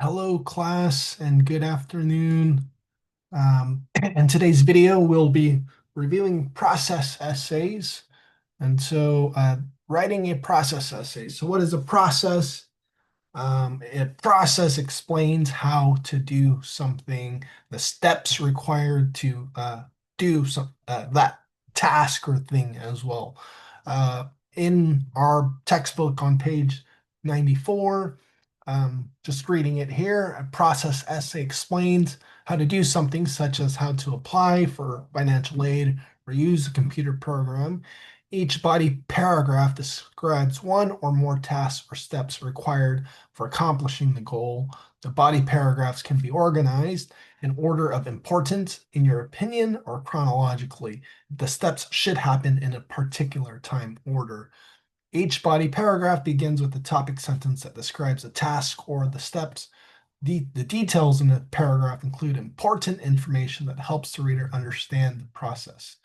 Hello, class, and good afternoon. In today's video, we'll be reviewing process essays. And so, writing a process essay. So, what is a process? A process explains how to do something, the steps required to do that task or thing as well. Uh, in our textbook on page 94, just reading it here, a process essay explains how to do something such as how to apply for financial aid or use a computer program. Each body paragraph describes one or more tasks or steps required for accomplishing the goal. The body paragraphs can be organized in order of importance, in your opinion, or chronologically. The steps should happen in a particular time order. Each body paragraph begins with the topic sentence that describes the task or the steps. The details in the paragraph include important information that helps the reader understand the process.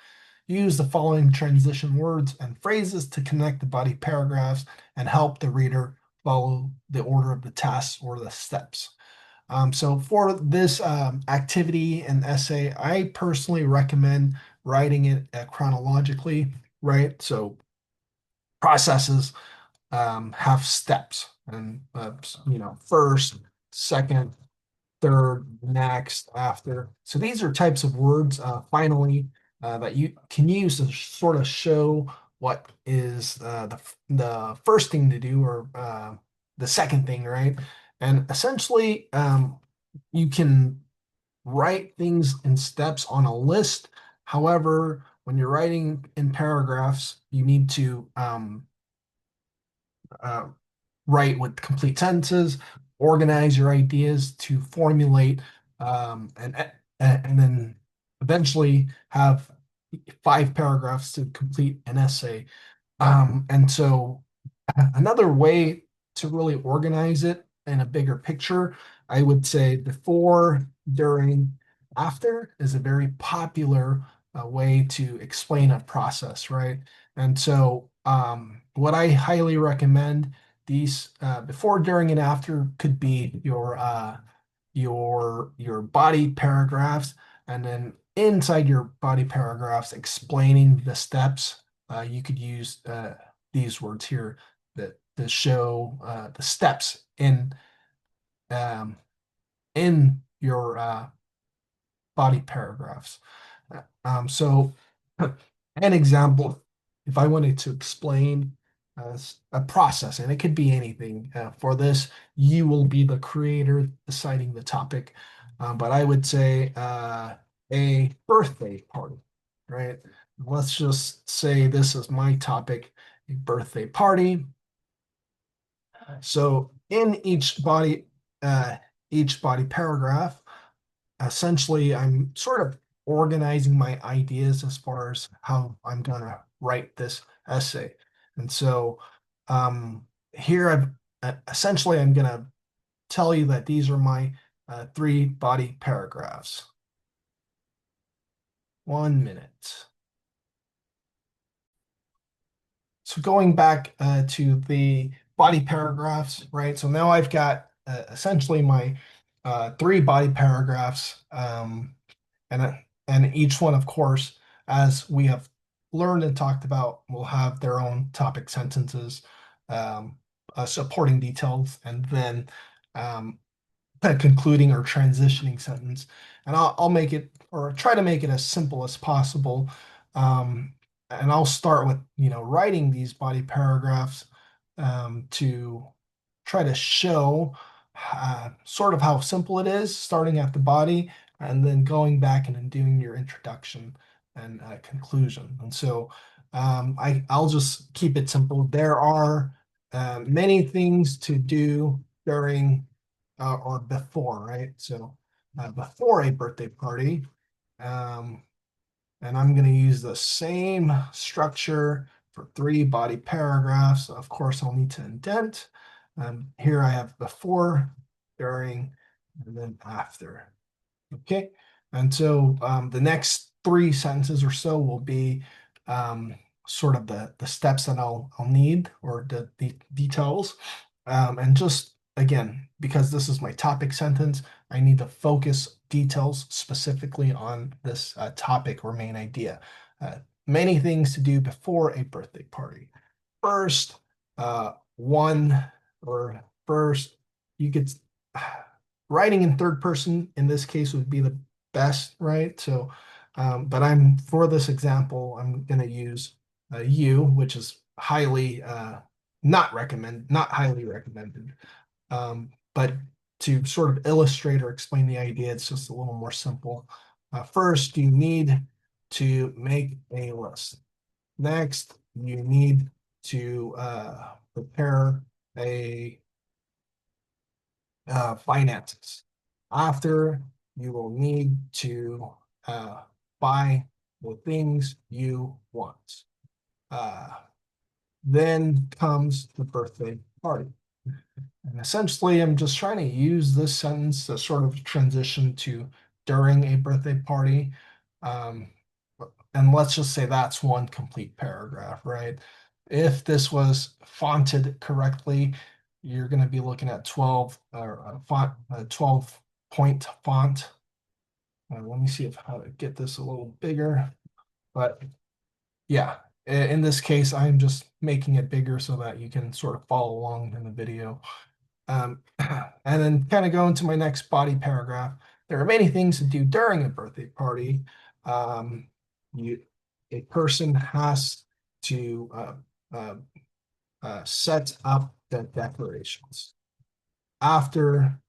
Use the following transition words and phrases to connect the body paragraphs and help the reader follow the order of the tasks or the steps. So for this activity and essay, I personally recommend writing it chronologically, right? So processes have steps and, first, second, third, next, after. So these are types of words, finally, that you can use to sort of show what is the first thing to do or the second thing, right? And essentially, you can write things in steps on a list. However, when you're writing in paragraphs, you need to uh, write with complete sentences, organize your ideas to formulate, and then eventually have 5 paragraphs to complete an essay. And so another way to really organize it in a bigger picture, I would say before, during, after is a very popular way to explain a process, right? And so, what I highly recommend these before, during, and after could be your body paragraphs, and then inside your body paragraphs explaining the steps. You could use these words here that show the steps um, in your body paragraphs. So, an example, if I wanted to explain a process, and it could be anything. For this, you will be the creator deciding the topic. But I would say a birthday party, right? Let's just say this is my topic, a birthday party. So in each body paragraph, essentially I'm sort of organizing my ideas as far as how I'm gonna write this essay. And so here essentially I'm gonna tell you that these are my 3 body paragraphs. 1 minute. So going back to the body paragraphs, right? So now I've got essentially my 3 body paragraphs, and each one, of course, as we have learned and talked about, will have their own topic sentences, um, supporting details, and then um, a concluding or transitioning sentence. And I'll make it or try to make it as simple as possible. Um, and I'll start with, writing these body paragraphs to try to show sort of how simple it is, starting at the body and then going back and then doing your introduction and conclusion. And so I'll just keep it simple. There are many things to do during or before, right? So before a birthday party, um, and I'm going to use the same structure for 3 body paragraphs. Of course, I'll need to indent. Here I have before, during, and then after. Okay, and so the next 3 sentences or so will be um, sort of the steps that I'll need or the details, and just again, because this is my topic sentence, I need to focus details specifically on this topic or main idea. Many things to do before a birthday party. First, one or first, you could writing in third person in this case would be the best, right? So, but I'm for this example, I'm going to use you, which is highly not highly recommended. But to sort of illustrate or explain the idea, it's just a little more simple. First, you need to make a list. Next, you need to prepare a finances. After, you will need to buy the things you want. Uh, then comes the birthday party. And essentially, I'm just trying to use this sentence to sort of transition to during a birthday party. Um, and let's just say that's one complete paragraph, right? If this was fonted correctly, you're going to be looking at 12 12 point font. Let me see if how to get this a little bigger. But yeah, in this case, I'm just making it bigger so that you can sort of follow along in the video. And then kind of go into my next body paragraph. There are many things to do during a birthday party. Um, a person has to uh, set up the decorations. After,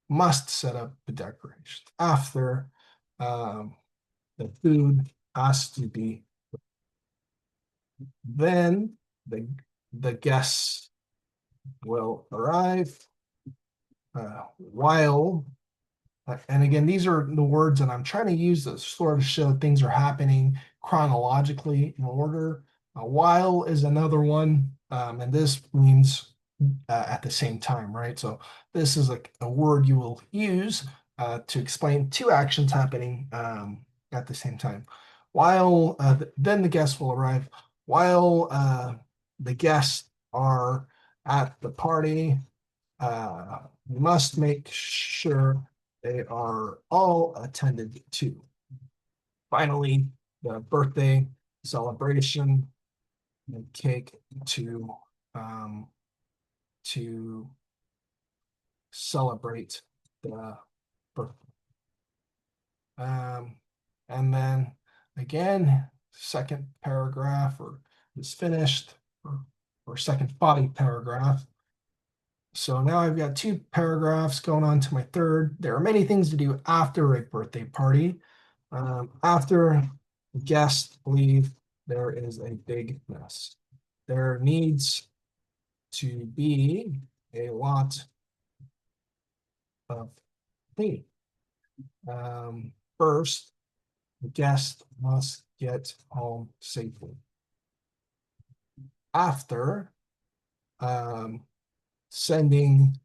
must set up the decorations. After, the food has to be. Then the guests will arrive. While and again, these are the words that I'm trying to use to sort of show things are happening chronologically in order. While is another one, and this means at the same time, right? So this is a word you will use to explain two actions happening at the same time. While then the guests will arrive. While the guests are at the party, you must make sure they are all attended to. Finally, the birthday celebration and cake um, to celebrate the birthday. Um, and then again, second paragraph or is finished or second body paragraph. So now I've got two paragraphs going on to my third. There are many things to do after a birthday party. After guests leave, there is a big mess. There needs to be a lot of cleaning. First, the guest must get home safely. After, sending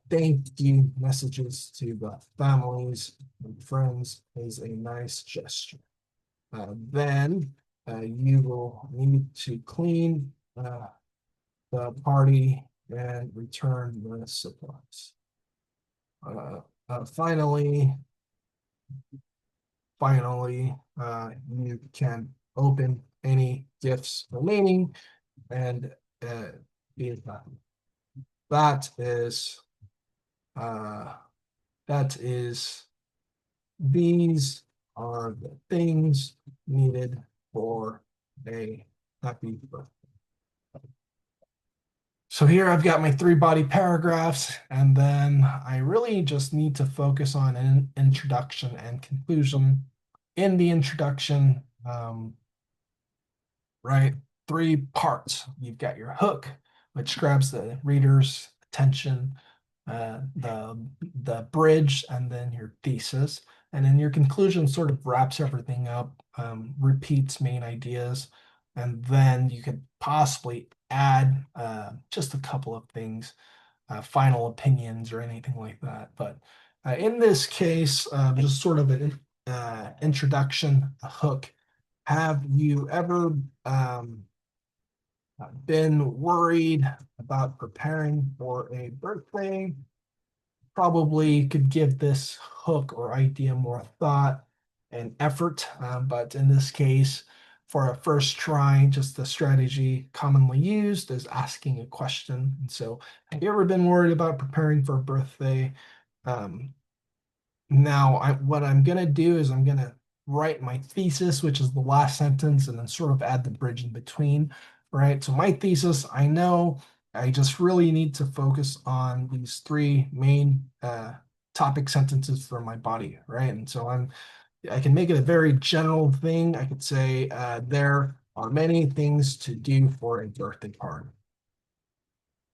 thank you messages to the families and friends is a nice gesture. Then you will need to clean the party and return the supplies. Finally, you can open any gifts remaining and be happy. That is these are the things needed for a happy birthday. So here I've got my three body paragraphs, and then I really just need to focus on an introduction and conclusion. In the introduction, right, three parts. You've got your hook, which grabs the reader's attention, the bridge, and then your thesis. And then your conclusion sort of wraps everything up, repeats main ideas, and then you could possibly add just a couple of things, final opinions or anything like that. But in this case, just sort of an introduction, a hook. Have you ever been worried about preparing for a birthday, probably could give this hook or idea more thought and effort. But in this case, for a first try, just the strategy commonly used is asking a question. And so, have you ever been worried about preparing for a birthday? Um, Now, what I'm going to do is I'm going to write my thesis, which is the last sentence, and then sort of add the bridge in between, right? So my thesis, I know I just really need to focus on these three main topic sentences for my body, right? And so I can make it a very general thing. I could say there are many things to do for a birthday party,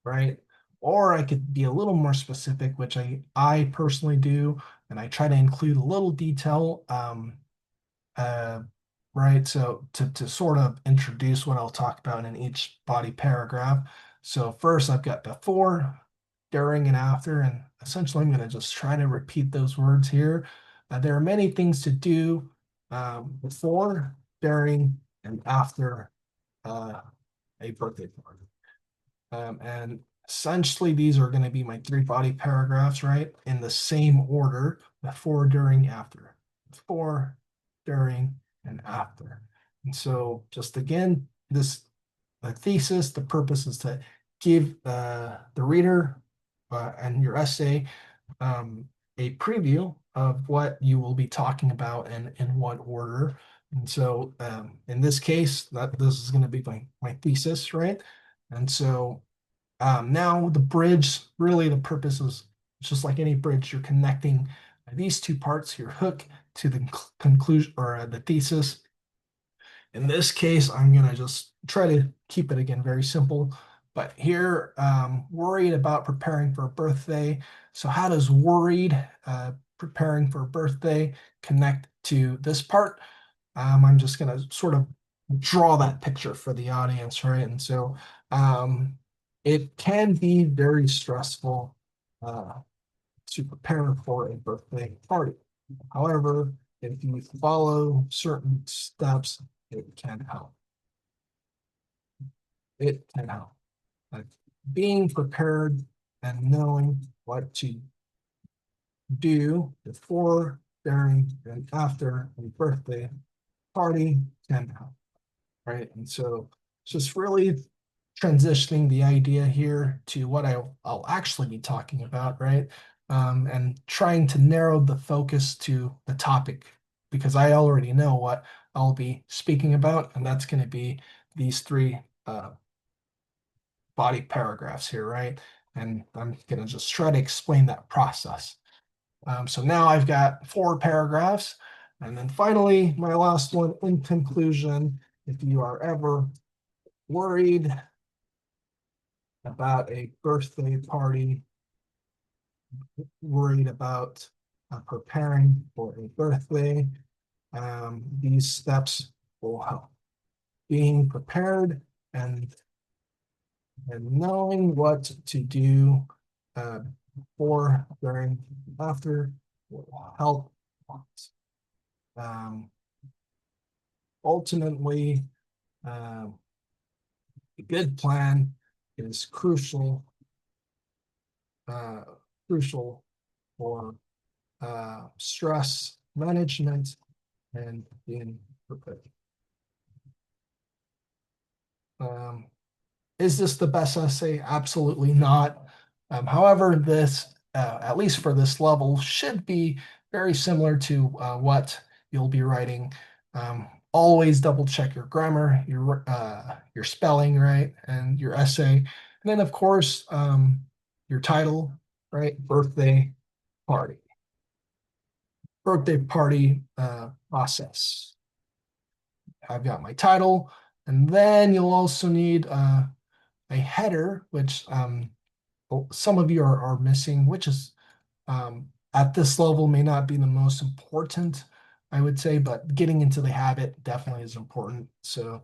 right? Or I could be a little more specific, which I personally do, and I try to include a little detail, uh, right? So to sort of introduce what I'll talk about in each body paragraph. So first I've got before, during, and after, and essentially I'm going to just try to repeat those words here. There are many things to do before, during, and after uh, a birthday party. And essentially, these are going to be my three body paragraphs, right? In the same order, before, during, after. Before, during, and after. And so just again, this the thesis, the purpose is to give the reader and your essay a preview of what you will be talking about and in what order. And so in this case, this is going to be my thesis, right? And so now the bridge, really the purpose is just like any bridge, you're connecting these two parts, your hook to the conclusion or the thesis. In this case, I'm going to just try to keep it again very simple. But here, worried about preparing for a birthday. So how does worried preparing for a birthday connect to this part? I'm just going to sort of draw that picture for the audience, right? And so um, it can be very stressful uh, to prepare for a birthday party. However, if you follow certain steps, it can help. It can help. Like being prepared and knowing what to do before, during, and after a birthday party can help, right? And so it's just really transitioning the idea here to what I'll actually be talking about, right? And trying to narrow the focus to the topic because I already know what I'll be speaking about, and that's going to be these three body paragraphs here, right? And I'm going to just try to explain that process. So now I've got four paragraphs. And then finally, my last one in conclusion, if you are ever worried about a birthday party, worried about preparing for a birthday, these steps will help. Being prepared and knowing what to do before, during, after will help. Um, Ultimately, a good plan is uh, crucial for stress management and being prepared. Um, Is this the best essay? Absolutely not. However, this, at least for this level, should be very similar to what you'll be writing. Always double check your grammar, your spelling, right, and your essay. And then, of course, your title, right? Party. Birthday party process. I've got my title, and then you'll also need a header, which some of you are missing, which is at this level may not be the most important, I would say, but getting into the habit definitely is important. So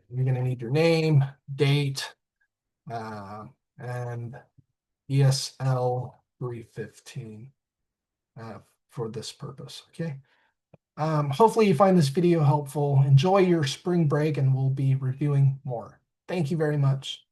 you're going to need your name, date, and ESL 315 for this purpose. Okay. Hopefully you find this video helpful. Enjoy your spring break, and we'll be reviewing more. Thank you very much.